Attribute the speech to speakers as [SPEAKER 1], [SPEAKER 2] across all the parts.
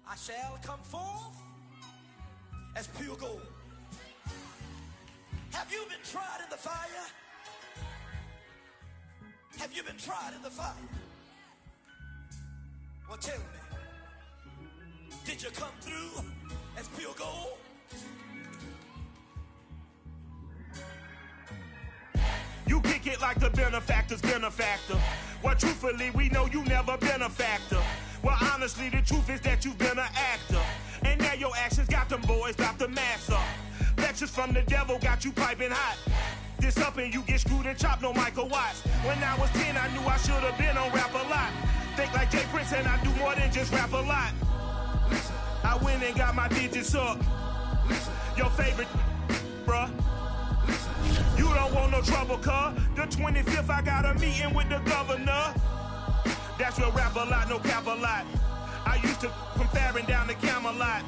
[SPEAKER 1] I shall come forth as pure gold. Have you been tried in the fire? Have you been tried in the fire? Well, tell me, did you come through as pure gold?
[SPEAKER 2] You kick it like the benefactor's benefactor. Well, truthfully, we know you never been a factor. Well, honestly, the truth is that you've been an actor. And now your actions got them boys about to mass up. Lectures from the devil got you piping hot. This up and you get screwed and chopped, no Michael Watts. When I was 10, I knew I should have been on Rap a Lot. Think like Jay Prince and I do more than just rap a lot. I went and got my digits up. Your favorite, bruh. You don't want no trouble, cuz. The 25th, I got a meeting with the governor. That's real Rap a Lot, no cap a lot. I used to from Farron down to Camelot.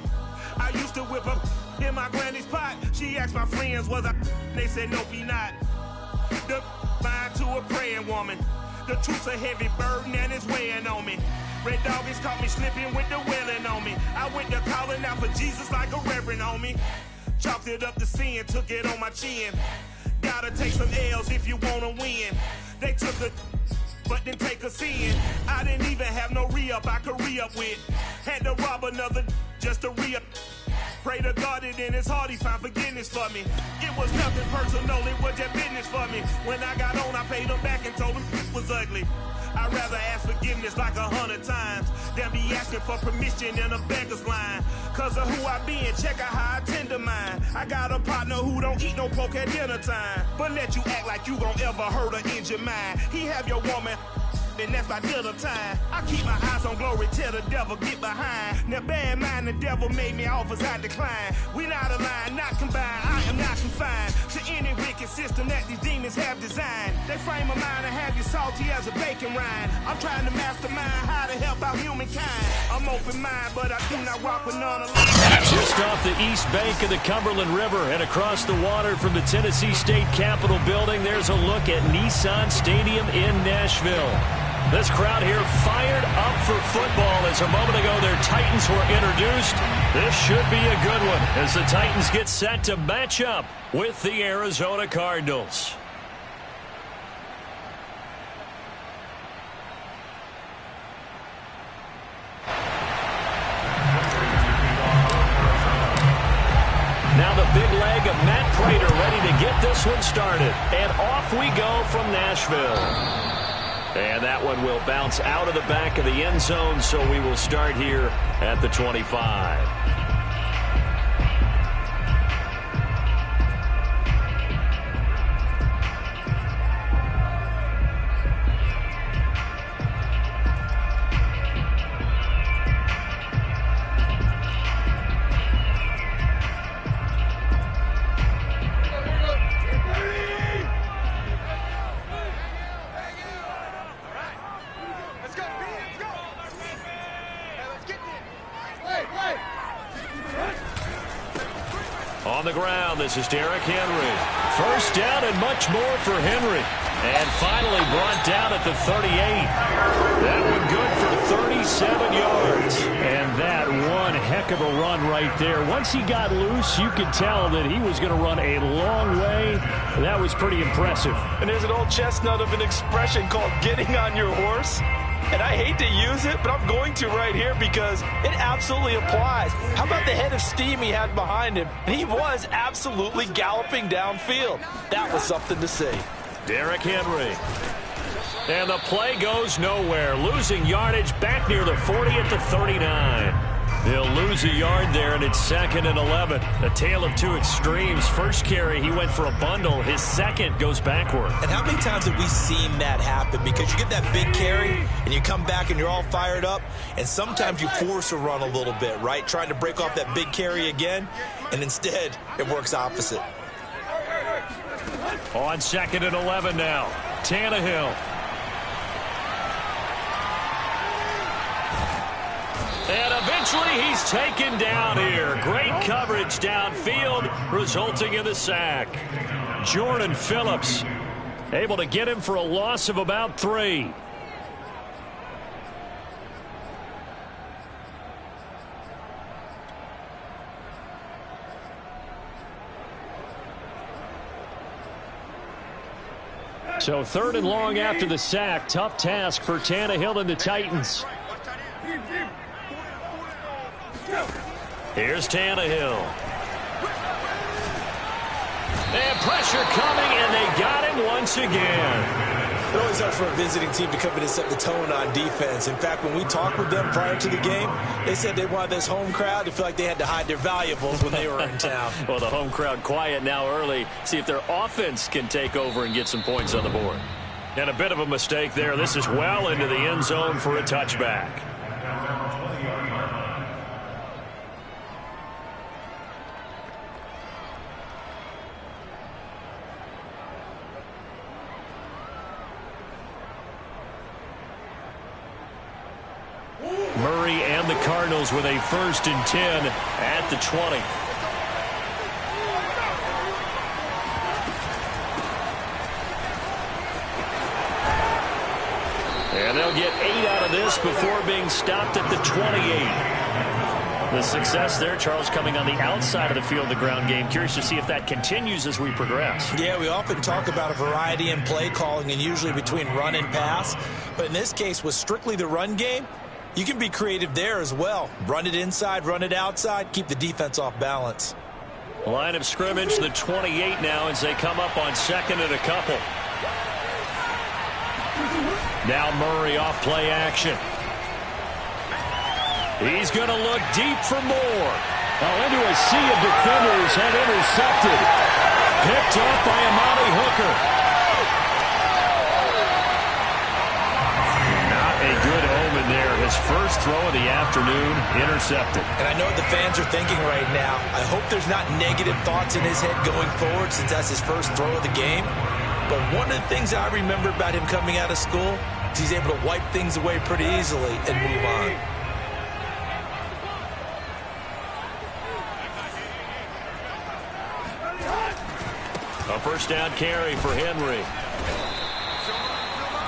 [SPEAKER 2] I used to whip up in my granny's pot. She asked my friends, was I? They said, nope, he not. The mind to a praying woman. The truth's a heavy burden and it's weighing on me. Red Doggies caught me slipping with the wailing on me. I went to calling out for Jesus like a reverend on me. Chalked it up to sin, took it on my chin. Gotta take some L's if you wanna win. They took a but didn't take a sin. I didn't even have no re-up I could re-up with. Had to rob another just to re-up. Pray to God that in his heart he found forgiveness for me. It was nothing personal, it was just business for me. When I got on, I paid him back and told him it was ugly. I'd rather ask forgiveness like 100 times than be asking for permission in a beggar's line. Cause of who I be and check out how I tend to mine. I got a partner who don't eat no pork at dinner time, but let you act like you gon' ever hurt or injure mine. He have your woman and that's by dinner time. I keep my eyes on glory till the devil get behind. Now bear in mind the devil made me offers I decline. We not aligned, not combined, I am not confined to any wicked system that these demons have designed. They frame a mind and have you salty as a bacon rind. I'm trying to mastermind how to help out humankind. I'm open mind, but I do not walk with none alone.
[SPEAKER 3] Just off the east bank of the Cumberland River and across the water from the Tennessee State Capitol building, there's a look at Nissan Stadium in Nashville. This crowd here fired up for football as a moment ago their Titans were introduced. This should be a good one as the Titans get set to match up with the Arizona Cardinals. Now the big leg of Matt Prater ready to get this one started. And off we go from Nashville. And that one will bounce out of the back of the end zone, so we will start here at the 25. On the ground, this is Derrick Henry. First down and much more for Henry. And finally brought down at the 38. That one good for 37 yards. And that one heck of a run right there. Once he got loose, you could tell that he was going to run a long way. That was pretty impressive.
[SPEAKER 4] And there's an old chestnut of an expression called getting on your horse. And I hate to use it, but I'm going to right here because it absolutely applies. How about the head of steam he had behind him? He was absolutely galloping downfield. That was something to see.
[SPEAKER 3] Derrick Henry. And the play goes nowhere. Losing yardage back near the 40 at the 39. They'll lose a yard there, and it's 2nd and 11. A tale of two extremes. First carry, he went for a bundle. His second goes backward.
[SPEAKER 5] And how many times have we seen that happen? Because you get that big carry, and you come back, and you're all fired up, and sometimes you force a run a little bit, right? Trying to break off that big carry again, and instead, it works opposite.
[SPEAKER 3] On 2nd and 11 now. Tannehill. And eventually he's taken down here. Great coverage downfield, resulting in the sack. Jordan Phillips able to get him for a loss of about 3. So 3rd and long after the sack. Tough task for Tannehill and the Titans. Here's Tannehill. And pressure coming, and they got him once again.
[SPEAKER 5] It always helps for a visiting team to come in and set the tone on defense. In fact, when we talked with them prior to the game, they said they wanted this home crowd to feel like they had to hide their valuables when they were in town.
[SPEAKER 3] Well, the home crowd quiet now early. See if their offense can take over and get some points on the board. And a bit of a mistake there. This is well into the end zone for a touchback. Murray and the Cardinals with a 1st and 10 at the 20. And they'll get 8 out of this before being stopped at the 28. The success there, Charles, coming on the outside of the field, the ground game. Curious to see if that continues as we progress.
[SPEAKER 5] Yeah, we often talk about a variety in play calling and usually between run and pass. But in this case, with strictly the run game, you can be creative there as well. Run it inside, run it outside, keep the defense off balance.
[SPEAKER 3] Line of scrimmage, the 28 now as they come up on 2nd and a couple. Now Murray off play action. He's going to look deep for more. Into a sea of defenders and intercepted. Picked off by Amani Hooker. A good omen there. His first throw of the afternoon, intercepted.
[SPEAKER 5] And I know what the fans are thinking right now. I hope there's not negative thoughts in his head going forward since that's his first throw of the game. But one of the things I remember about him coming out of school is he's able to wipe things away pretty easily and move on.
[SPEAKER 3] A 1st down carry for Henry.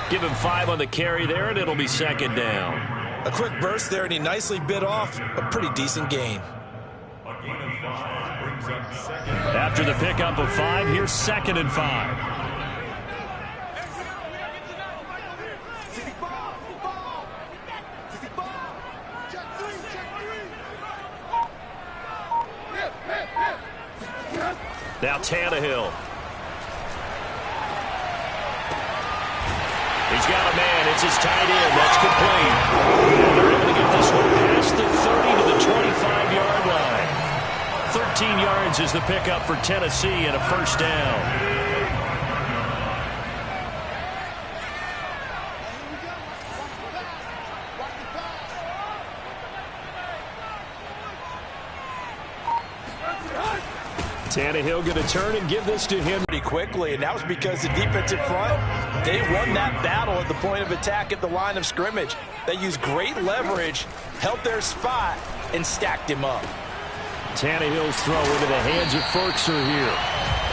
[SPEAKER 3] Give him 5 on the carry there, and it'll be 2nd down.
[SPEAKER 5] A quick burst there, and he nicely bit off a pretty decent gain.
[SPEAKER 3] After the pickup of 5, here's 2nd and 5. Now Tannehill. He's got a man. It's his tight end. That's complete. And they're able to get this one past the 30 to the 25-yard line. 13 yards is the pickup for Tennessee and a 1st down. Tannehill going to turn and give this to him
[SPEAKER 5] pretty quickly, and that was because the defensive front, they won that battle at the point of attack at the line of scrimmage. They used great leverage, held their spot, and stacked him up.
[SPEAKER 3] Tannehill's throw into the hands of Firkser here.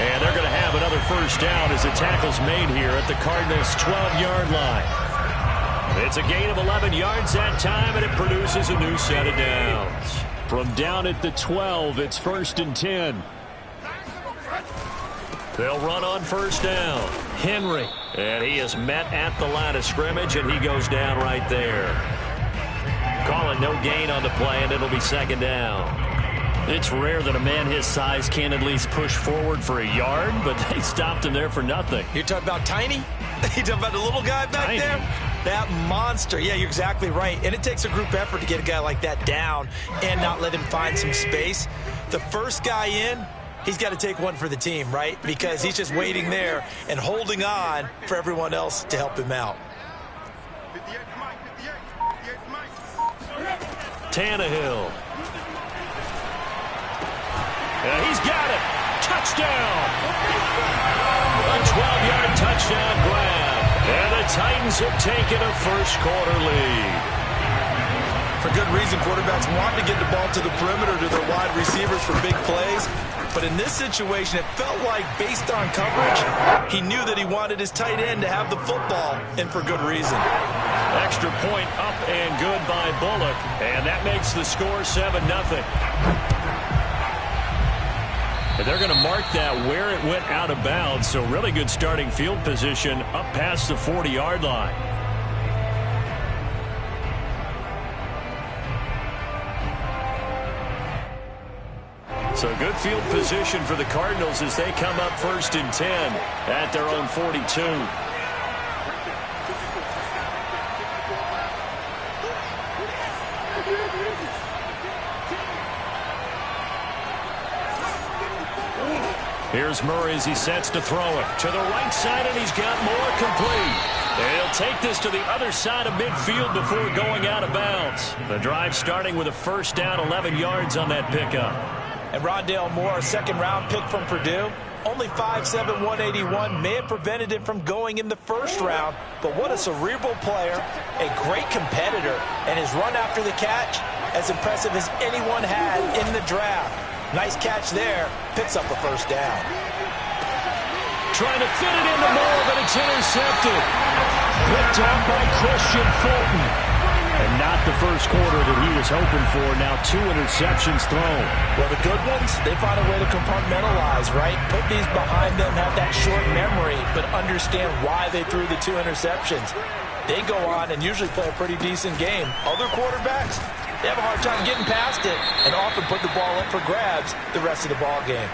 [SPEAKER 3] And they're going to have another 1st down as the tackle's made here at the Cardinals' 12-yard line. It's a gain of 11 yards that time, and it produces a new set of downs. From down at the 12, it's 1st and 10. They'll run on 1st down. Henry. And he is met at the line of scrimmage, and he goes down right there. Call it no gain on the play, and it'll be 2nd down. It's rare that a man his size can at least push forward for a yard, but they stopped him there for nothing.
[SPEAKER 5] You're talking about Tiny? You're talking about the little guy back
[SPEAKER 3] Tiny.
[SPEAKER 5] there? That monster. Yeah, you're exactly right. And it takes a group effort to get a guy like that down and not let him find some space. The first guy in, he's got to take one for the team, right? Because he's just waiting there and holding on for everyone else to help him out.
[SPEAKER 3] Tannehill. And he's got it. Touchdown. A 12-yard touchdown grab. And the Titans have taken a first-quarter lead.
[SPEAKER 5] For good reason, quarterbacks want to get the ball to the perimeter to their wide receivers for big plays. But in this situation, it felt like, based on coverage, he knew that he wanted his tight end to have the football, and for good reason.
[SPEAKER 3] Extra point up and good by Bullock. And that makes the score 7-0. And they're going to mark that where it went out of bounds. So really good starting field position up past the 40-yard line. So good field position for the Cardinals as they come up 1st and 10 at their own 42. Here's Murray as he sets to throw it to the right side, and he's got more complete. And he'll take this to the other side of midfield before going out of bounds. The drive starting with a first down, 11 yards on that pickup.
[SPEAKER 5] And Rondale Moore, a second-round pick from Purdue, only 5'7", 181, may have prevented him from going in the first round, but what a cerebral player, a great competitor, and his run after the catch, as impressive as anyone had in the draft. Nice catch there, picks up a first down.
[SPEAKER 3] Trying to fit it into Moore, but it's intercepted. Picked out by Christian Fulton. And not the first quarter that he was hoping for. Now 2 interceptions thrown.
[SPEAKER 5] Well, the good ones, they find a way to compartmentalize, right? Put these behind them, have that short memory, but understand why they threw the 2 interceptions. They go on and usually play a pretty decent game. Other quarterbacks, they have a hard time getting past it and often put the ball up for grabs the rest of the ball game.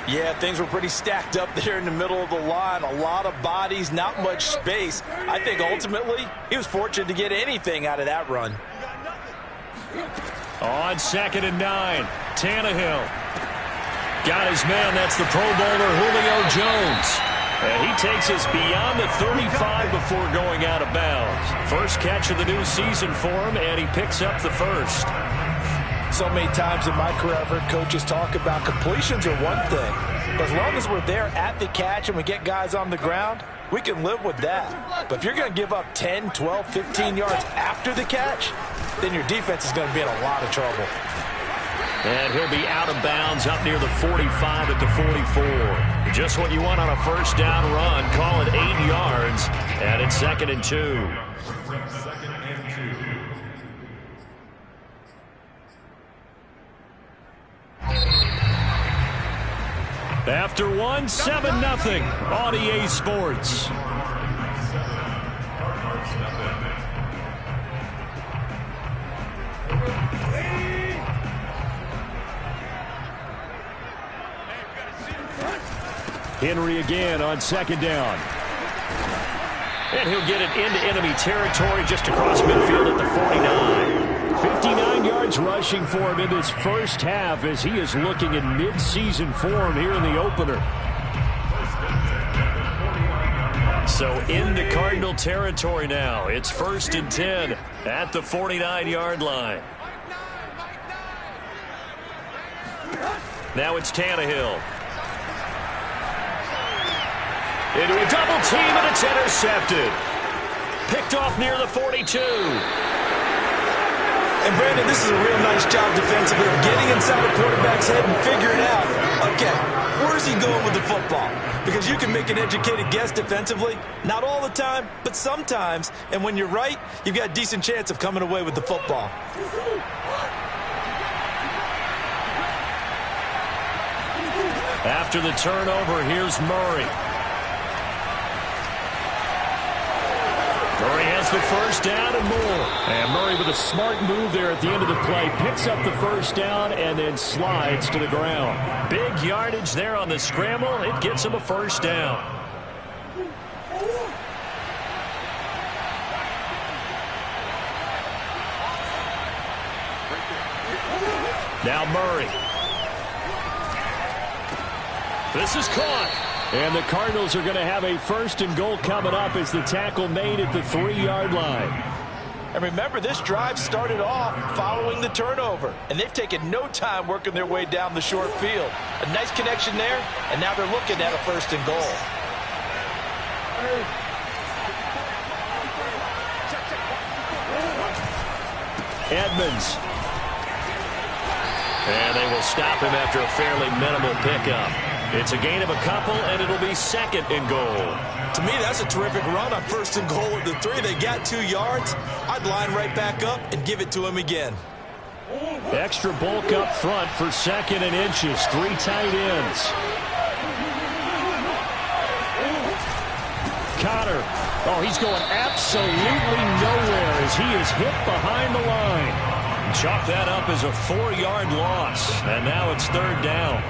[SPEAKER 5] Yeah, things were pretty stacked up there in the middle of the line. A lot of bodies, not much space. I think ultimately he was fortunate to get anything out of that run.
[SPEAKER 3] On 2nd and 9, Tannehill. Got his man, that's the Pro Bowler Julio Jones. And he takes us beyond the 35 before going out of bounds. First catch of the new season for him, and he picks up the first.
[SPEAKER 5] So many times in my career I've heard coaches talk about completions are one thing. But as long as we're there at the catch and we get guys on the ground, we can live with that. But if you're going to give up 10, 12, 15 yards after the catch, then your defense is going to be in a lot of trouble.
[SPEAKER 3] And he'll be out of bounds up near the 45 at the 44. Just what you want on a first down run. Call it 8 yards. And it's 2nd and 2. After 1, 7-0 on EA Sports. Henry again on 2nd down. And he'll get it into enemy territory just across midfield at the 49. 59 yards rushing for him in this first half as he is looking in mid-season form here in the opener. So into Cardinal territory now. It's 1st and 10 at the 49-yard line. Now it's Tannehill. Into a double team, and it's intercepted. Picked off near the 42.
[SPEAKER 5] And Brandon, this is a real nice job defensively of getting inside a quarterback's head and figuring out, okay, where's he going with the football? Because you can make an educated guess defensively, not all the time, but sometimes. And when you're right, you've got a decent chance of coming away with the football.
[SPEAKER 3] After the turnover, here's Murray. Murray has the first down and more. And Murray with a smart move there at the end of the play. Picks up the first down and then slides to the ground. Big yardage there on the scramble. It gets him a first down. Now Murray. This is caught. And the Cardinals are going to have a 1st and goal coming up as the tackle made at the 3-yard line.
[SPEAKER 5] And remember, this drive started off following the turnover. And they've taken no time working their way down the short field. A nice connection there, and now they're looking at a 1st and goal.
[SPEAKER 3] Edmonds. And they will stop him after a fairly minimal pickup. It's a gain of a couple, and it'll be 2nd and goal.
[SPEAKER 5] To me, that's a terrific run on 1st and goal at the 3. They got 2 yards. I'd line right back up and give it to him again.
[SPEAKER 3] Extra bulk up front for 2nd and inches. 3 tight ends. Connor. Oh, he's going absolutely nowhere as he is hit behind the line. Chalk that up as a 4-yard loss. And now it's 3rd down.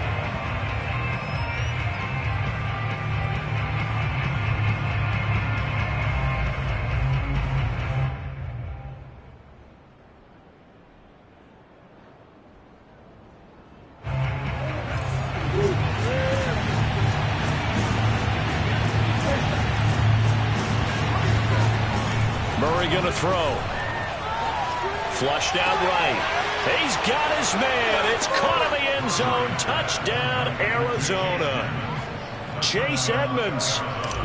[SPEAKER 3] Going to throw. Flushed out right. He's got his man. It's caught in the end zone. Touchdown, Arizona. Chase Edmonds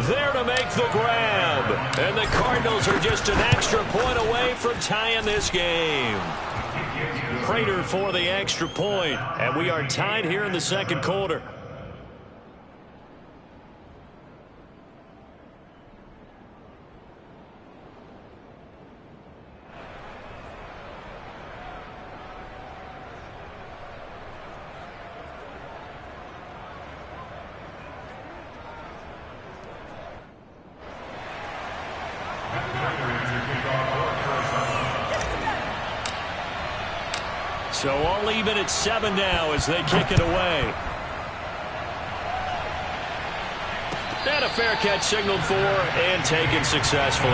[SPEAKER 3] there to make the grab. And the Cardinals are just an extra point away from tying this game. Prater for the extra point. And we are tied here in the 2nd quarter. So all even at 7 now as they kick it away. And a fair catch signaled for and taken successfully.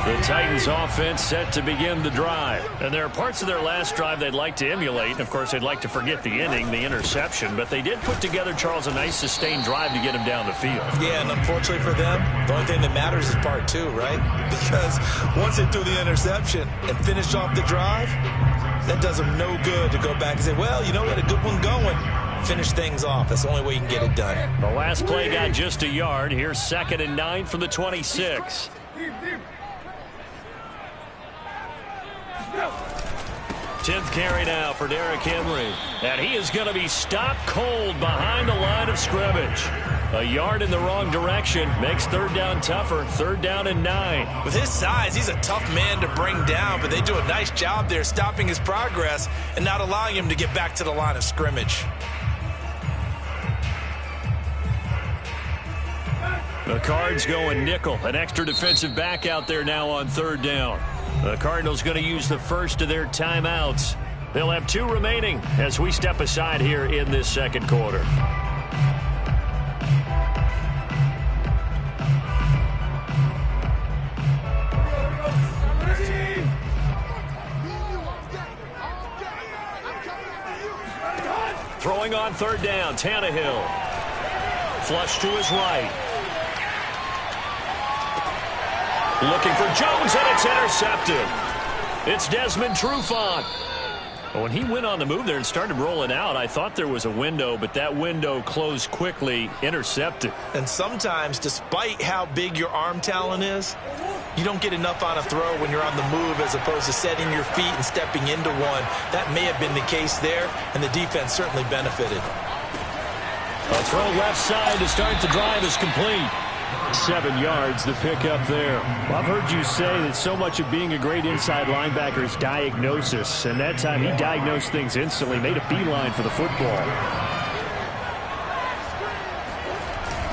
[SPEAKER 3] The Titans offense set to begin the drive. And there are parts of their last drive they'd like to emulate. And, of course, they'd like to forget the inning, the interception. But they did put together, Charles, a nice sustained drive to get him down the field.
[SPEAKER 5] Yeah, and unfortunately for them, the only thing that matters is part 2, right? Because once they threw the interception and finished off the drive, that does them no good to go back and say, well, you know, we had a good one going. Finish things off. That's the only way you can get it done.
[SPEAKER 3] The last play got just a yard. Here's 2nd and 9 from the 26. 10th carry now for Derrick Henry. And he is going to be stopped cold behind the line of scrimmage. A yard in the wrong direction makes 3rd down tougher. 3rd down and 9.
[SPEAKER 5] With his size, he's a tough man to bring down, but they do a nice job there stopping his progress and not allowing him to get back to the line of scrimmage.
[SPEAKER 3] The Cards going nickel. An extra defensive back out there now on 3rd down. The Cardinals going to use the first of their timeouts. They'll have 2 remaining as we step aside here in this 2nd quarter. Throwing on 3rd down, Tannehill. Flush to his right. Looking for Jones, and it's intercepted. It's Desmond Trufant. When he went on the move there and started rolling out, I thought there was a window, but that window closed quickly, intercepted.
[SPEAKER 5] And sometimes, despite how big your arm talent is, you don't get enough on a throw when you're on the move as opposed to setting your feet and stepping into one. That may have been the case there, and the defense certainly benefited.
[SPEAKER 3] A throw left side to start the drive is complete. 7 yards, the pickup there. Well, I've heard you say that so much of being a great inside linebacker is diagnosis, and that time he diagnosed things instantly, made a beeline for the football.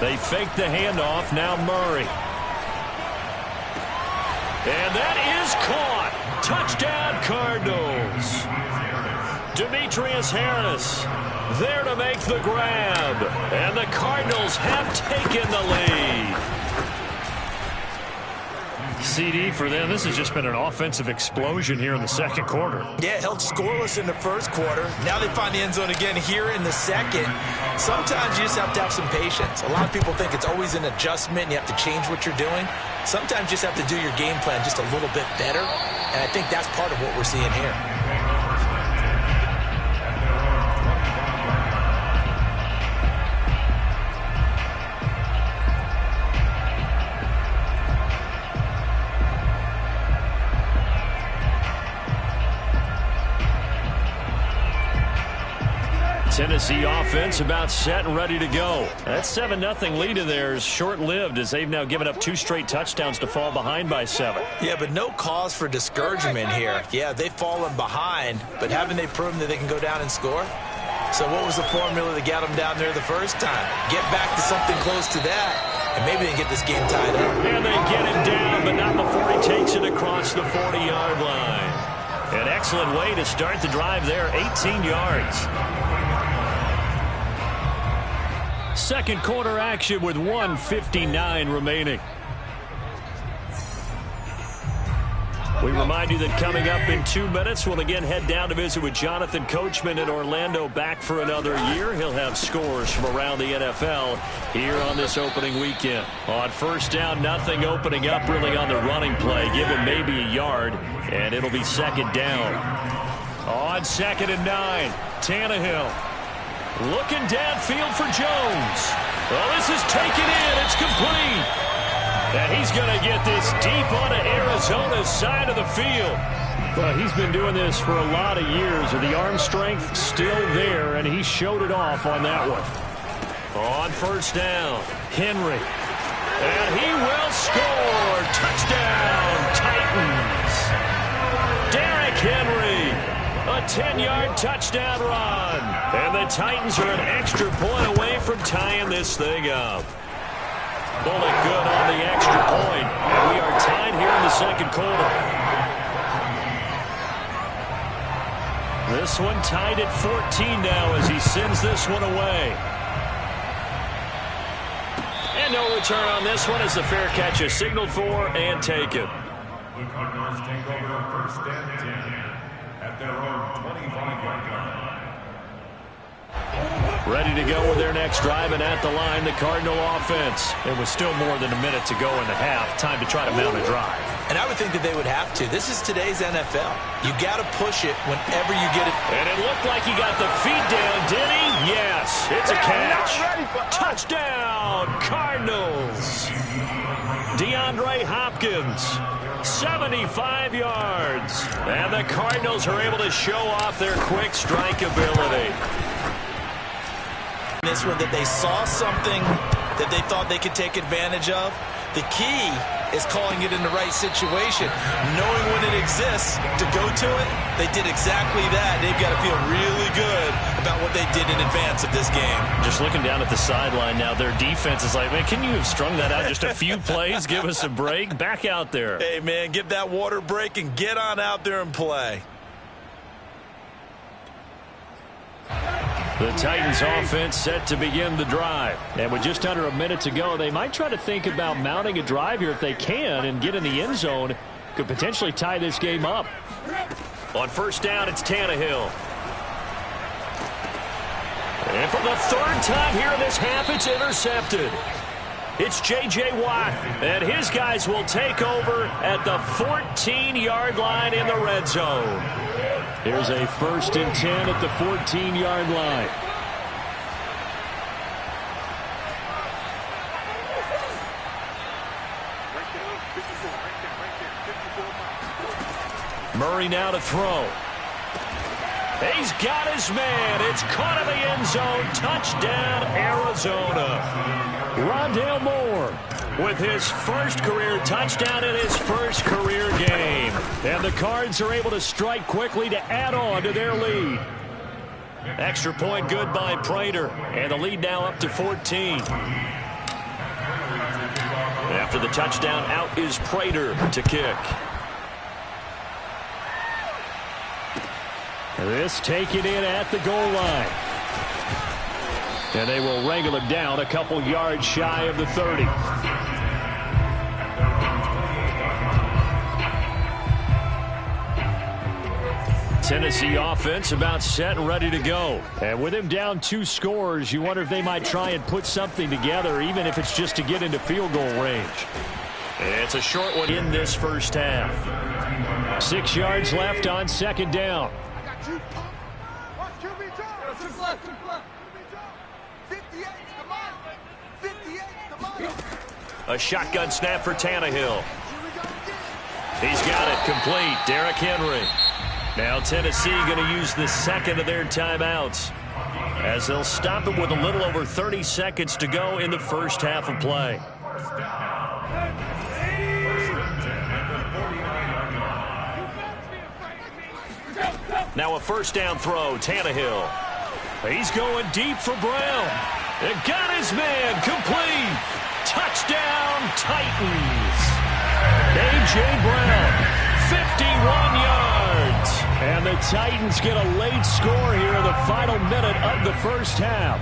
[SPEAKER 3] They fake the handoff, now Murray. And that is caught. Touchdown, Cardinals. Demetrius Harris there to make the grab. And the Cardinals have taken the lead. CD for them. This has just been an offensive explosion here in the 2nd quarter.
[SPEAKER 5] Yeah, held scoreless in the 1st quarter. Now they find the end zone again here in the 2nd. Sometimes you just have to have some patience. A lot of people think it's always an adjustment and you have to change what you're doing. Sometimes you just have to do your game plan just a little bit better. And I think that's part of what we're seeing here.
[SPEAKER 3] Tennessee offense about set and ready to go. That 7-0 lead of theirs short-lived as they've now given up 2 straight touchdowns to fall behind by 7.
[SPEAKER 5] Yeah, but no cause for discouragement here. Yeah, they've fallen behind, but haven't they proven that they can go down and score? So what was the formula that got them down there the first time? Get back to something close to that, and maybe they get this game tied up.
[SPEAKER 3] And they get it down, but not before he takes it across the 40-yard line. An excellent way to start the drive there, 18 yards. Second quarter action with 1:59 remaining. We remind you that coming up in 2 minutes, we'll again head down to visit with Jonathan Coachman in Orlando, back for another year. He'll have scores from around the NFL here on this opening weekend. On first down, nothing opening up really on the running play. Give him maybe a yard, and it'll be second down. On 2nd and 9, Tannehill looking downfield for Jones. Well, this is taken in. It's complete. And he's going to get this deep onto Arizona's side of the field. Well, he's been doing this for a lot of years, and the arm strength still there, and he showed it off on that one. On first down, Henry. And he will score. Touchdown, Titans. Derrick Henry. A 10-yard touchdown run. And the Titans are an extra point away from tying this thing up. Bullet good on the extra point, and we are tied here in the second quarter. This one tied at 14 now as he sends this one away. And no return on this one as the fair catch is signaled for and taken.
[SPEAKER 6] The Cardinals take over first and 10 at their own 25-yard line.
[SPEAKER 3] Ready to go with their next drive, and at the line, the Cardinal offense. It was still more than a minute to go in the half. Time to try to mount a drive.
[SPEAKER 5] And I would think that they would have to. This is today's NFL. You got to push it whenever you get it.
[SPEAKER 3] And it looked like he got the feet down, did he? Yes, it's a catch. Touchdown, Cardinals. DeAndre Hopkins, 75 yards. And the Cardinals are able to show off their quick strike ability.
[SPEAKER 5] This one that they saw something that they thought they could take advantage of. The key is calling it in the right situation, knowing when it exists to go to it. They did exactly that. They've got to feel really good about what they did in advance of this game.
[SPEAKER 3] Just looking down at the sideline now, their defense is like, man, can you have strung that out just a few plays? Give us a break. Back out there.
[SPEAKER 5] Hey, man, give that water break and get on out there and play.
[SPEAKER 3] The Titans offense set to begin the drive. And with just under a minute to go, they might try to think about mounting a drive here if they can and get in the end zone. Could potentially tie this game up. On first down, it's Tannehill. And for the third time here in this half, it's intercepted. It's J.J. Watt, and his guys will take over at the 14-yard line in the red zone. Here's a 1st and 10 at the 14-yard line. Murray now to throw. He's got his man. It's caught in the end zone. Touchdown, Arizona. Rondale Moore with his first career touchdown in his first career game. And the Cards are able to strike quickly to add on to their lead. Extra point good by Prater. And the lead now up to 14. After the touchdown, out is Prater to kick. This taken in at the goal line. And they will wrangle him down a couple yards shy of the 30. Tennessee offense about set and ready to go. And with him down 2 scores, you wonder if they might try and put something together, even if it's just to get into field goal range. It's a short one in this first half. 6 yards left on second down. A shotgun snap for Tannehill. He's got it complete. Derrick Henry. Now Tennessee going to use the second of their timeouts as they'll stop it with a little over 30 seconds to go in the first half of play. Now a first down throw, Tannehill. He's going deep for Brown. It got his man, complete. Touchdown, Titans. A.J. Brown, 51 yards. And the Titans get a late score here in the final minute of the first half.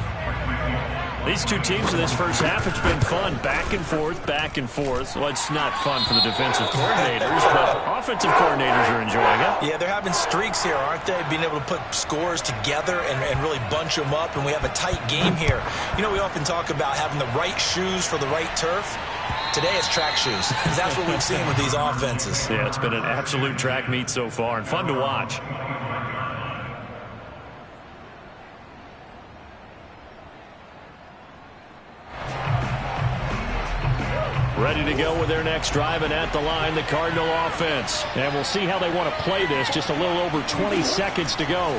[SPEAKER 3] These two teams in this first half, it's been fun. Back and forth, back and forth. Well, it's not fun for the defensive coordinators, but offensive coordinators are enjoying it.
[SPEAKER 5] Yeah, they're having streaks here, aren't they? Being able to put scores together and really bunch them up, and we have a tight game here. You know, we often talk about having the right shoes for the right turf. Today it's track shoes, because that's what we've seen with these offenses.
[SPEAKER 3] Yeah, it's been an absolute track meet so far, and fun to watch. Ready to go with their next drive, and at the line, the Cardinal offense. And we'll see how they want to play this. Just a little over 20 seconds to go.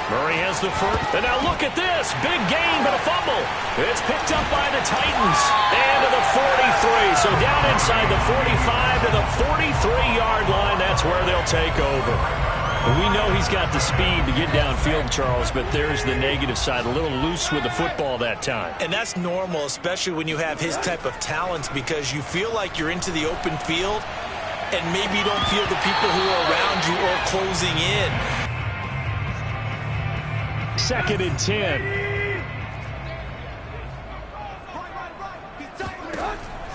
[SPEAKER 3] Murray has the first. And now look at this. Big gain, but a fumble. It's picked up by the Titans. And to the 43. So down inside the 45 to the 43-yard line. That's where they'll take over. We know he's got the speed to get downfield, Charles, but there's the negative side. A little loose with the football that time. And that's normal, especially when you have his type of talents, because you feel like you're into the open field and maybe you don't feel the people who are around you or closing in. 2nd and 10.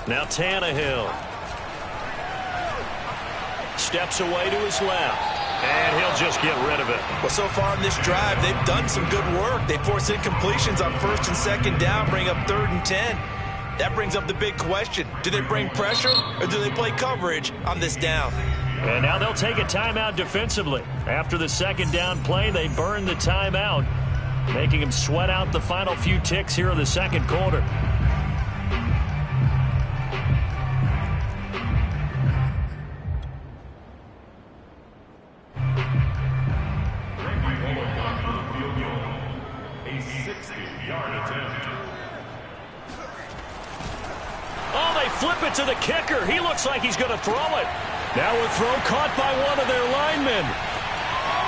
[SPEAKER 3] Now Tannehill steps away to his left. And he'll just get rid of it.
[SPEAKER 5] Well, so far in this drive, they've done some good work. They force incompletions on 1st and 2nd down, bring up 3rd and 10. That brings up the big question. Do they bring pressure or do they play coverage on this down?
[SPEAKER 3] And now they'll take a timeout defensively. After the 2nd down play, they burn the timeout, making them sweat out the final few ticks here in the 2nd quarter. Flip it to the kicker. He looks like he's going to throw it. Now a throw caught by one of their linemen.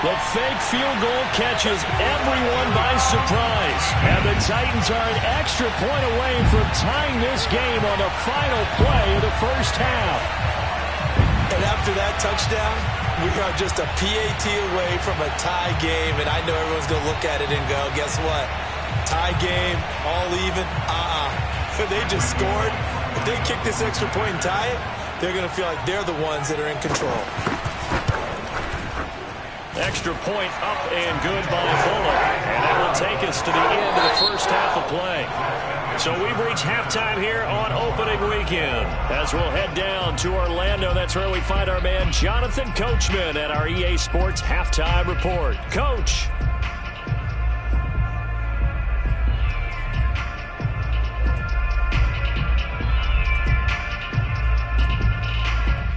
[SPEAKER 3] The fake field goal catches everyone by surprise. And the Titans are an extra point away from tying this game on the final play of the first half.
[SPEAKER 5] And after that touchdown, we are just a PAT away from a tie game. And I know everyone's going to look at it and go, guess what? Tie game, all even? They just scored. If they kick this extra point and tie it, they're going to feel like they're the ones that are in control.
[SPEAKER 3] Extra point up and good by Bullock. And that will take us to the end of the first half of play. So we've reached halftime here on opening weekend. As we'll head down to Orlando, that's where we find our man Jonathan Coachman at our EA Sports Halftime Report. Coach.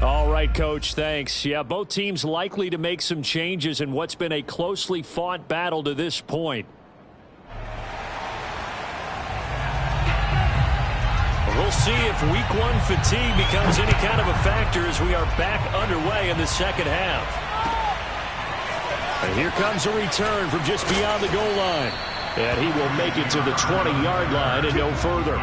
[SPEAKER 3] All right, Coach, thanks. Yeah, both teams likely to make some changes in what's been a closely fought battle to this point. We'll see if week one fatigue becomes any kind of a factor as we are back underway in the second half. And here comes a return from just beyond the goal line. And he will make it to the 20-yard line and no further.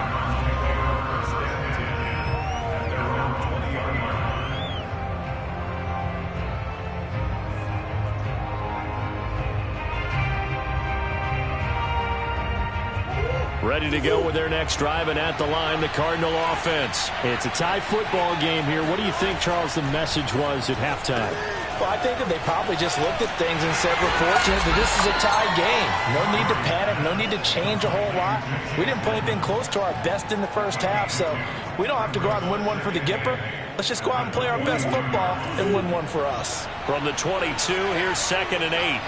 [SPEAKER 3] Ready to go with their next drive, and at the line, the Cardinal offense. It's a tie football game here. What do you think, Charles, the message was at halftime?
[SPEAKER 4] Well, I think that they probably just looked at things and said, we're fortunate that this is a tie game. No need to panic, no need to change a whole lot. We didn't play anything close to our best in the first half, so we don't have to go out and win one for the Gipper. Let's just go out and play our best football and win one for us.
[SPEAKER 3] From the 22, here's 2nd and 8.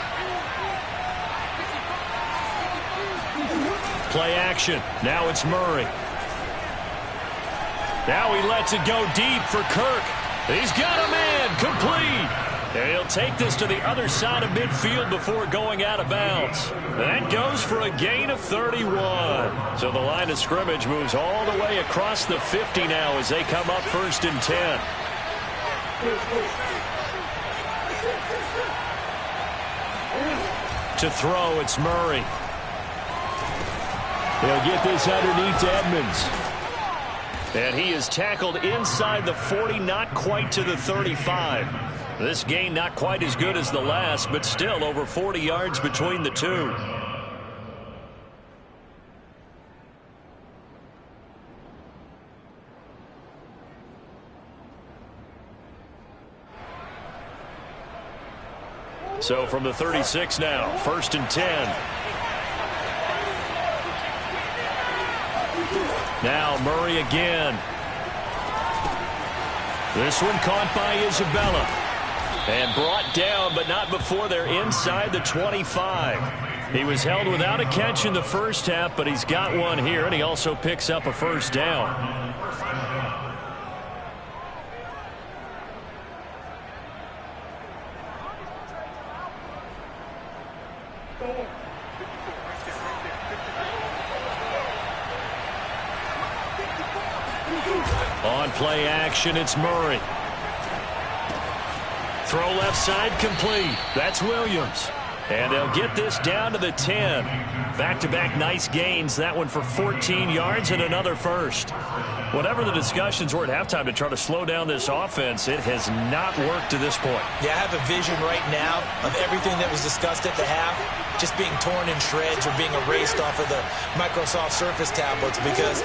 [SPEAKER 3] Play action. Now it's Murray. Now he lets it go deep for Kirk. He's got a man complete. And he'll take this to the other side of midfield before going out of bounds. That goes for a gain of 31. So the line of scrimmage moves all the way across the 50 now as they come up 1st and 10. To throw, it's Murray. He'll get this underneath to Edmonds. And he is tackled inside the 40, not quite to the 35. This gain not quite as good as the last, but still over 40 yards between the two. So from the 36 now, 1st and 10. Now Murray again. This one caught by Isabella. And brought down, but not before they're inside the 25. He was held without a catch in the first half, but he's got one here, and he also picks up a 1st down. On play action, it's Murray. Throw left side complete. That's Williams. And they'll get this down to the 10. Back-to-back nice gains. That one for 14 yards and another 1st. Whatever the discussions were at halftime to try to slow down this offense, it has not worked to this point.
[SPEAKER 5] Yeah, I have a vision right now of everything that was discussed at the half just being torn in shreds or being erased off of the Microsoft Surface tablets because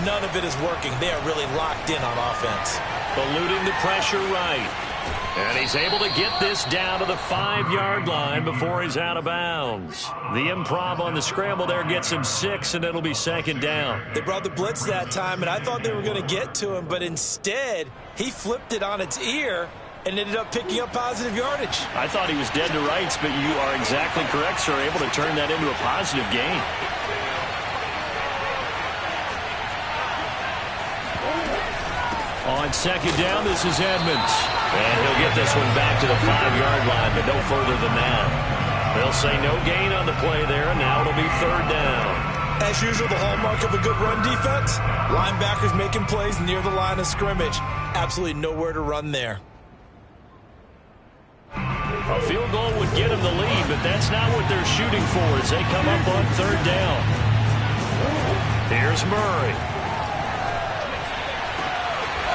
[SPEAKER 5] none of it is working. They are really locked in on offense.
[SPEAKER 3] Eluding the pressure right. And he's able to get this down to the 5-yard line before he's out of bounds. The improv on the scramble there gets him 6, and it'll be 2nd down.
[SPEAKER 5] They brought the blitz that time, and I thought they were going to get to him, but instead he flipped it on its ear and ended up picking up positive yardage.
[SPEAKER 3] I thought he was dead to rights, but you are exactly correct, sir. Able to turn that into a positive gain. On 2nd down, this is Edmonds. And he'll get this one back to the 5-yard line, but no further than that. They'll say no gain on the play there, and now it'll be 3rd down.
[SPEAKER 5] As usual, the hallmark of a good run defense, linebackers making plays near the line of scrimmage. Absolutely nowhere to run there.
[SPEAKER 3] A field goal would get them the lead, but that's not what they're shooting for as they come up on 3rd down. Here's Murray.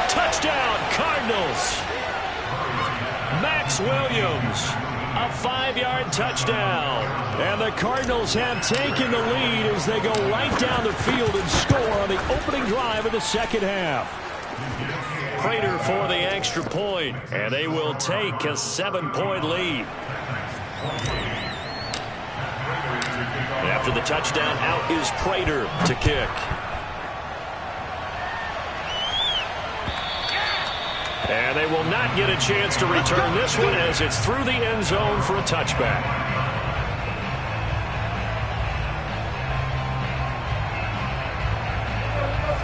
[SPEAKER 3] Touchdown, Cardinals. Max Williams, a 5-yard touchdown. And the Cardinals have taken the lead as they go right down the field and score on the opening drive of the 2nd half. Prater for the extra point, and they will take a 7-point lead. After the touchdown, out is Prater to kick. And they will not get a chance to return this one as it's through the end zone for a touchback.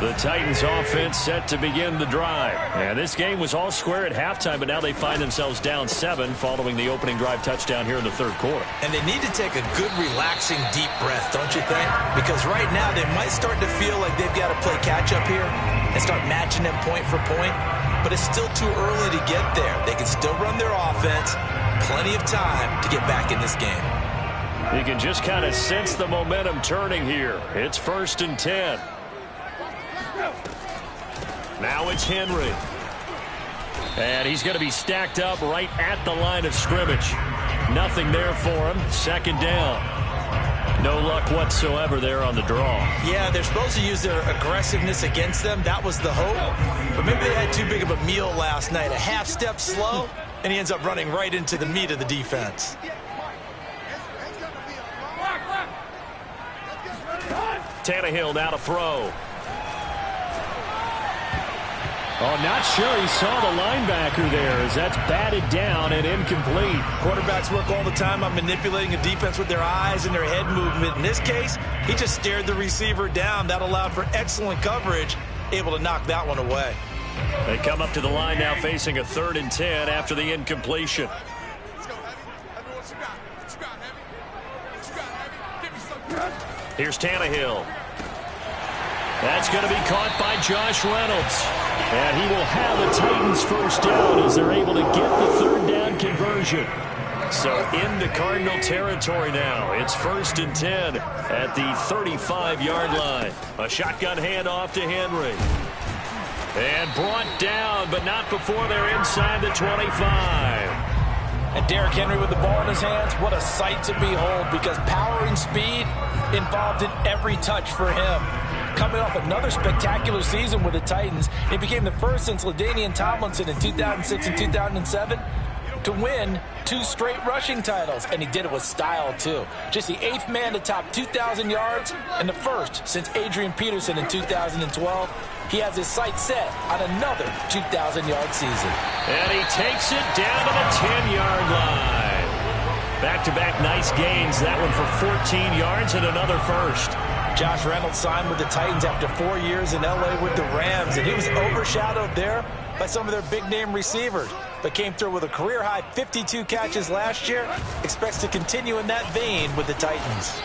[SPEAKER 3] The Titans offense set to begin the drive. And this game was all square at halftime, but now they find themselves down 7 following the opening drive touchdown here in the 3rd quarter.
[SPEAKER 5] And they need to take a good, relaxing, deep breath, don't you think? Because right now they might start to feel like they've got to play catch-up here and start matching them point for point. But it's still too early to get there. They can still run their offense. Plenty of time to get back in this game.
[SPEAKER 3] You can just kind of sense the momentum turning here. It's 1st and 10. Now it's Henry. And he's going to be stacked up right at the line of scrimmage. Nothing there for him. 2nd down. No luck whatsoever there on the draw.
[SPEAKER 5] Yeah, they're supposed to use their aggressiveness against them. That was the hope. But maybe they had too big of a meal last night. A half step slow, and he ends up running right into the meat of the defense.
[SPEAKER 3] Tannehill now to throw.
[SPEAKER 7] Oh, not sure he saw the linebacker there as that's batted down and incomplete.
[SPEAKER 5] Quarterbacks work all the time on manipulating a defense with their eyes and their head movement. In this case, he just stared the receiver down. That allowed for excellent coverage, able to knock that one away.
[SPEAKER 3] They come up to the line now facing a 3rd and 10 after the incompletion. Here's Tannehill. That's going to be caught by Josh Reynolds. And he will have the Titans first down as they're able to get the third down conversion. So into Cardinal territory now. It's 1st and 10 at the 35-yard line. A shotgun handoff to Henry. And brought down, but not before they're inside the 25.
[SPEAKER 4] And Derrick Henry with the ball in his hands, what a sight to behold, because power and speed involved in every touch for him. Coming off another spectacular season with the Titans, he became the first since LaDainian Tomlinson in 2006 and 2007 to win 2 straight rushing titles, and he did it with style too. Just the 8th man to top 2,000 yards and the first since Adrian Peterson in 2012. He has his sights set on another 2,000-yard season.
[SPEAKER 3] And he takes it down to the 10-yard line. Back-to-back nice gains. That one for 14 yards and another first.
[SPEAKER 4] Josh Reynolds signed with the Titans after 4 years in L.A. with the Rams, and he was overshadowed there by some of their big-name receivers, but came through with a career-high 52 catches last year. Expects to continue in that vein with the Titans.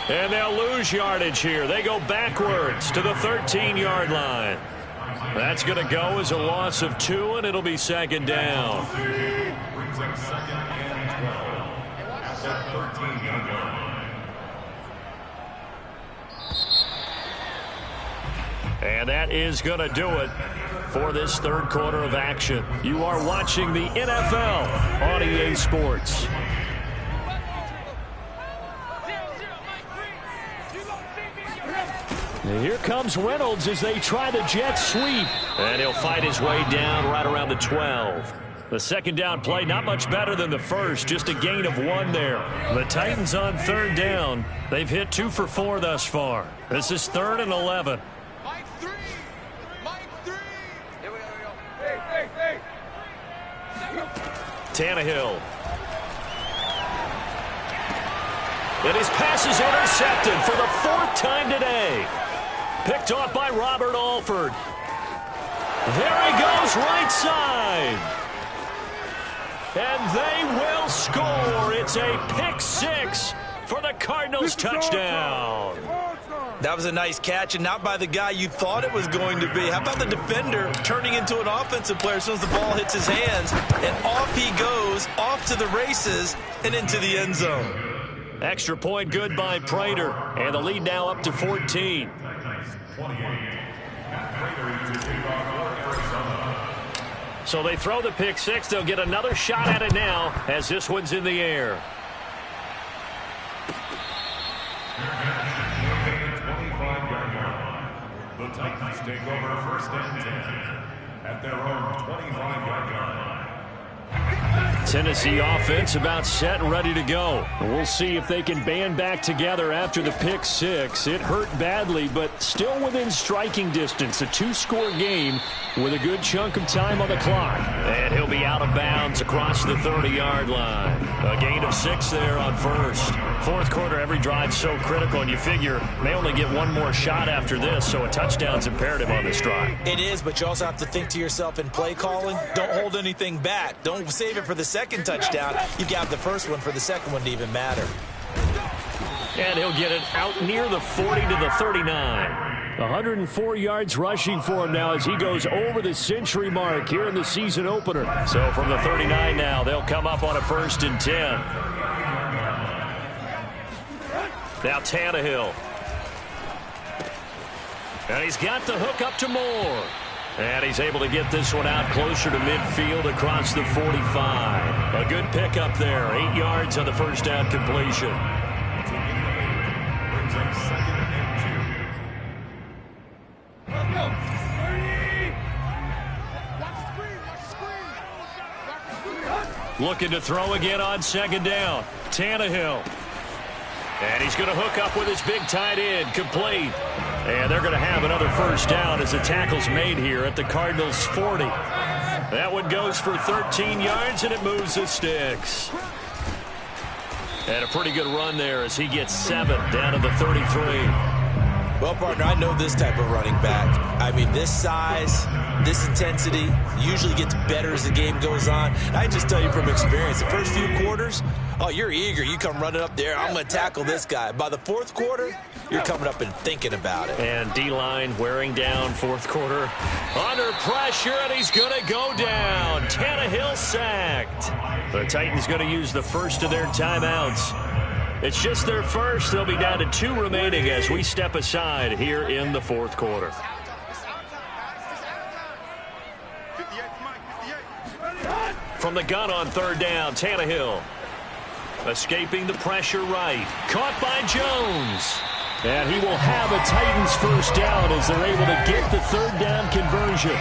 [SPEAKER 3] And they'll lose yardage here. They go backwards to the 13-yard line. That's going to go as a loss of 2, and it'll be 2nd down.
[SPEAKER 6] Brings up 2nd and 12 at the 13-yard line.
[SPEAKER 3] And that is going to do it for this third quarter of action. You are watching the NFL on EA Sports. And here comes Reynolds as they try the jet sweep. And he'll fight his way down right around the 12. The 2nd down play, not much better than the first, just a gain of 1 there. The Titans on 3rd down. They've hit 2 for 4 thus far. This is 3rd and 11. Tannehill. And his pass is intercepted for the 4th time today. Picked off by Robert Alford. There he goes, right side. And they will score. It's a pick 6 for the Cardinals touchdown.
[SPEAKER 5] That was a nice catch, and not by the guy you thought it was going to be. How about the defender turning into an offensive player as soon as the ball hits his hands, and off he goes, off to the races, and into the end zone.
[SPEAKER 3] Extra point good by Prater, and the lead now up to 14. So they throw the pick 6. They'll get another shot at it now as this one's in the air.
[SPEAKER 6] The Titans take over 1st and 10 at their own 25-yard line.
[SPEAKER 3] Tennessee offense about set and ready to go. We'll see if they can band back together after the pick 6. It hurt badly, but still within striking distance. A 2-score game with a good chunk of time on the clock. And he'll be out of bounds across the 30-yard line. A gain of 6 there on 1st. 4th quarter, every drive so critical, and you figure they only get 1 more shot after this, so a touchdown's imperative on this drive.
[SPEAKER 4] It is, but you also have to think to yourself in play calling, don't hold anything back. Don't save it for the 2nd touchdown. You've got the 1st one for the 2nd one to even matter.
[SPEAKER 3] And he'll get it out near the 40 to the 39. 104 yards rushing for him now as he goes over the century mark here in the season opener. So from the 39 now, they'll come up on a 1st and 10. Now Tannehill. And he's got the hook up to Moore. And he's able to get this one out closer to midfield across the 45. A good pickup there. 8 yards on the 1st down completion.
[SPEAKER 6] Brings up 2nd and 2.
[SPEAKER 3] Looking to throw again on 2nd down. Tannehill. And he's going to hook up with his big tight end. Complete. And they're going to have another 1st down as the tackle's made here at the Cardinals' 40. That one goes for 13 yards, and it moves the sticks. And a pretty good run there as he gets 7 down to the 33.
[SPEAKER 5] Well, partner, I know this type of running back. I mean, this size, this intensity usually gets better as the game goes on. I just tell you from experience, the first few quarters, oh, you're eager. You come running up there, I'm going to tackle this guy. By the fourth quarter, you're coming up and thinking about it.
[SPEAKER 3] And D-line wearing down fourth quarter. Under pressure, and he's going to go down. Tannehill sacked. The Titans going to use the first of their timeouts. It's just their first. They'll be down to 2 remaining as we step aside here in the fourth quarter. From the gun on third down, Tannehill. Escaping the pressure right. Caught by Jones. And he will have a Titans first down as they're able to get the third down conversion.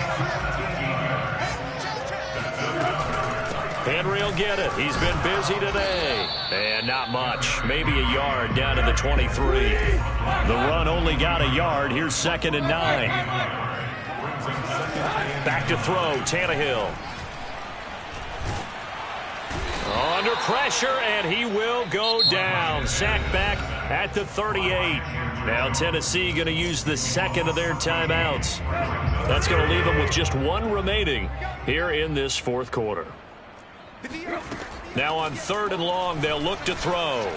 [SPEAKER 3] Henry will get it. He's been busy today. And not much. Maybe a yard down to the 23. The run only got a yard. Here's 2nd and 9. Back to throw. Tannehill. Under pressure, and he will go down. Sacked back at the 38. Now Tennessee going to use the second of their timeouts. That's going to leave them with just 1 remaining here in this fourth quarter. Now on 3rd and long, they'll look to throw.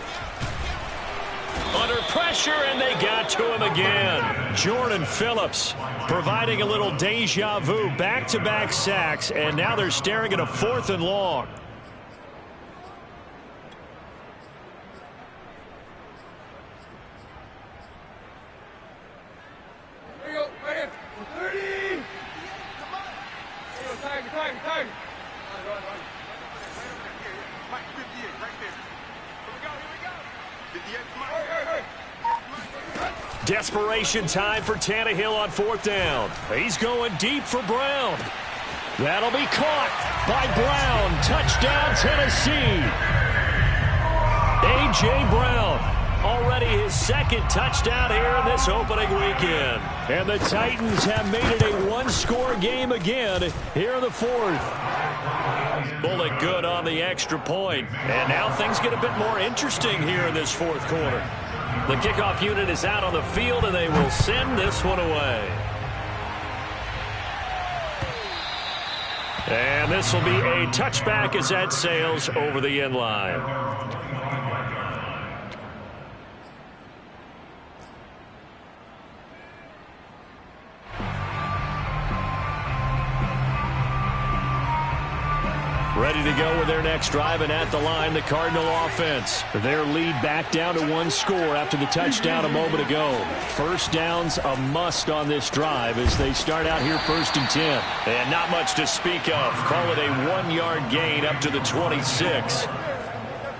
[SPEAKER 3] Under pressure, and they got to him again. Jordan Phillips providing a little deja vu. Back-to-back sacks, and now they're staring at a 4th and long. Desperation time for Tannehill on 4th down. He's going deep for Brown. That'll be caught by Brown. Touchdown, Tennessee. A.J. Brown, already his 2nd touchdown here in this opening weekend. And the Titans have made it a 1-score game again here in the 4th. Bullet good on the extra point. And now things get a bit more interesting here in this 4th quarter. The kickoff unit is out on the field, and they will send this one away. And this will be a touchback as that sails over the end line. Ready to go with their next drive, and at the line, the Cardinal offense. Their lead back down to 1 score after the touchdown a moment ago. First down's a must on this drive as they start out here 1st and 10. And not much to speak of. Call it a 1-yard gain up to the 26.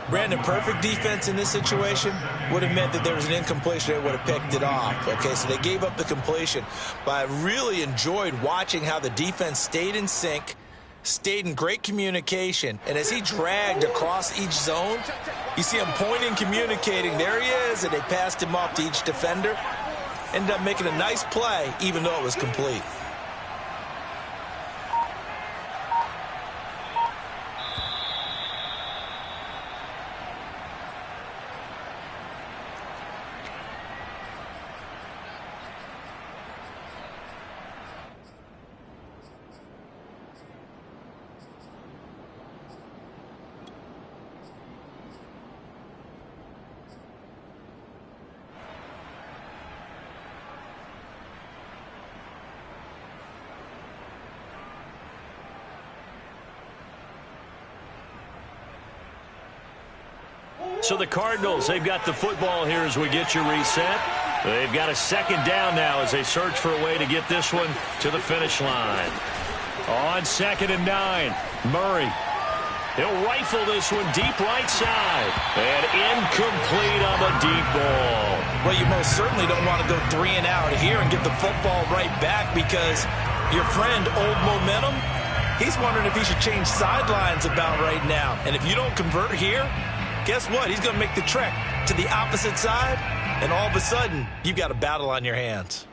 [SPEAKER 5] Brandon, perfect defense in this situation would have meant that there was an incompletion that would have picked it off. Okay, so they gave up the completion. But I really enjoyed watching how the defense stayed in sync, stayed in great communication, and as he dragged across each zone, you see him pointing, communicating. There he is, and they passed him off to each defender. Ended up making a nice play, even though it was complete.
[SPEAKER 3] So the Cardinals, they've got the football here as we get you reset. They've got a 2nd down now as they search for a way to get this one to the finish line. On 2nd and 9, Murray. He'll rifle this one deep right side. And incomplete on the deep ball.
[SPEAKER 5] Well, you most certainly don't want to go 3 and out here and get the football right back, because your friend, Old Momentum, he's wondering if he should change sidelines about right now. And if you don't convert here, guess what? He's going to make the trek to the opposite side, and all of a sudden, you've got a battle on your hands.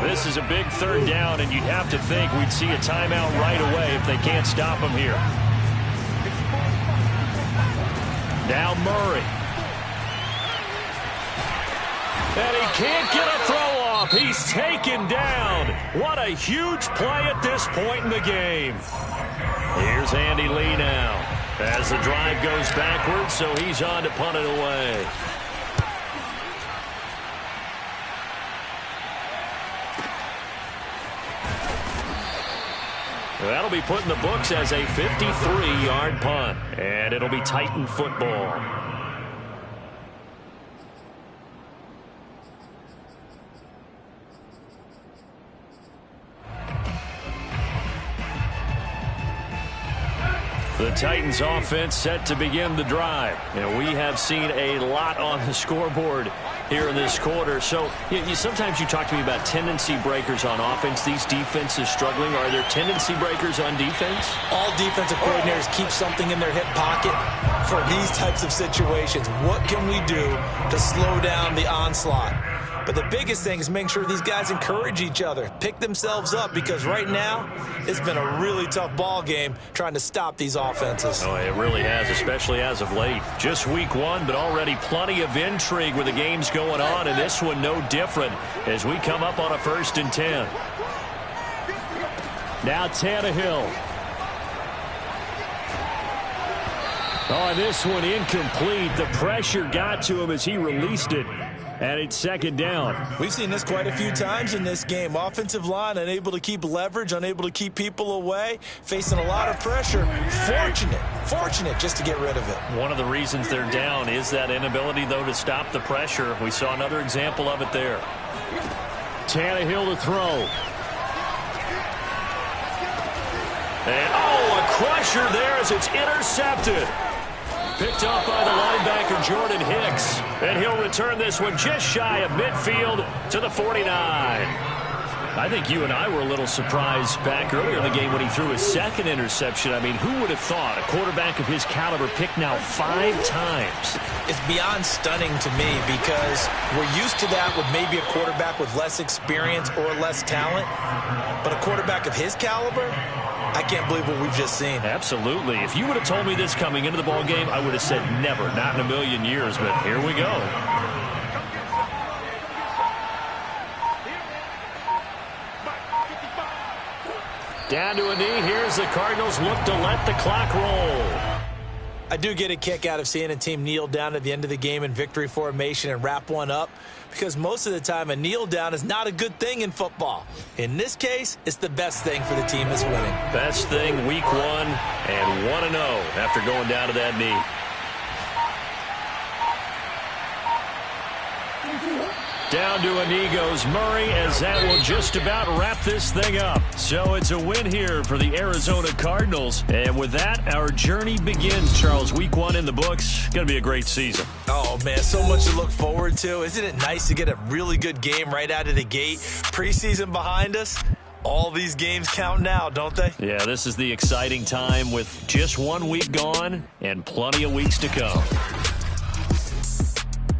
[SPEAKER 3] This is a big 3rd down, and you'd have to think we'd see a timeout right away if they can't stop him here. Now Murray. And he can't get a throw off. He's taken down. What a huge play at this point in the game. Here's Andy Lee now as the drive goes backwards, so he's on to punt it away. That'll be put in the books as a 53-yard punt, and it'll be Titan football. The Titans offense set to begin the drive. And we have seen a lot on the scoreboard here in this quarter. So sometimes you talk to me about tendency breakers on offense. These defenses struggling. Are there tendency breakers on defense?
[SPEAKER 5] All defensive coordinators keep something in their hip pocket for these types of situations. What can we do to slow down the onslaught? But the biggest thing is making sure these guys encourage each other, pick themselves up, because right now it's been a really tough ball game trying to stop these offenses.
[SPEAKER 3] Oh, it really has, especially as of late. Just week one, but already plenty of intrigue with the games going on, and this one no different as we come up on a 1st and 10. Now Tannehill. Oh, this one incomplete. The pressure got to him as he released it. And it's 2nd down.
[SPEAKER 5] We've seen this quite a few times in this game. Offensive line unable to keep leverage, unable to keep people away, facing a lot of pressure. Fortunate just to get rid of it.
[SPEAKER 3] One of the reasons they're down is that inability, though, to stop the pressure. We saw another example of it there. Tannehill to throw. And, a crusher there as it's intercepted. Picked up by the linebacker, Jordan Hicks. And he'll return this one just shy of midfield to the 49. I think you and I were a little surprised back earlier in the game when he threw his 2nd interception. I mean, who would have thought a quarterback of his caliber picked now 5 times?
[SPEAKER 5] It's beyond stunning to me because we're used to that with maybe a quarterback with less experience or less talent. But a quarterback of his caliber, I can't believe what we've just seen.
[SPEAKER 3] Absolutely. If you would have told me this coming into the ball game, I would have said never, not in a million years, but here we go. Down to a knee. Here's the Cardinals look to let the clock roll.
[SPEAKER 5] I do get a kick out of seeing a team kneel down at the end of the game in victory formation and wrap one up, because most of the time a kneel down is not a good thing in football. In this case, it's the best thing for the team that's winning.
[SPEAKER 3] Best thing week 1 and 1-0 after going down to that knee. Down to a knee goes Murray, as that will just about wrap this thing up. So it's a win here for the Arizona Cardinals. And with that, our journey begins, Charles. Week 1 in the books. Going to be a great season.
[SPEAKER 5] Oh, man, so much to look forward to. Isn't it nice to get a really good game right out of the gate? Preseason behind us. All these games count now, don't they?
[SPEAKER 3] Yeah, this is the exciting time with just 1 week gone and plenty of weeks to come.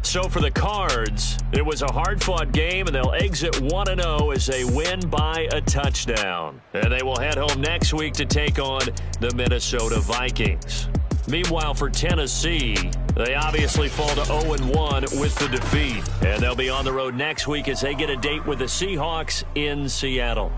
[SPEAKER 3] So for the Cards, it was a hard-fought game, and they'll exit 1-0 as they win by a touchdown. And they will head home next week to take on the Minnesota Vikings. Meanwhile, for Tennessee, they obviously fall to 0-1 with the defeat. And they'll be on the road next week as they get a date with the Seahawks in Seattle.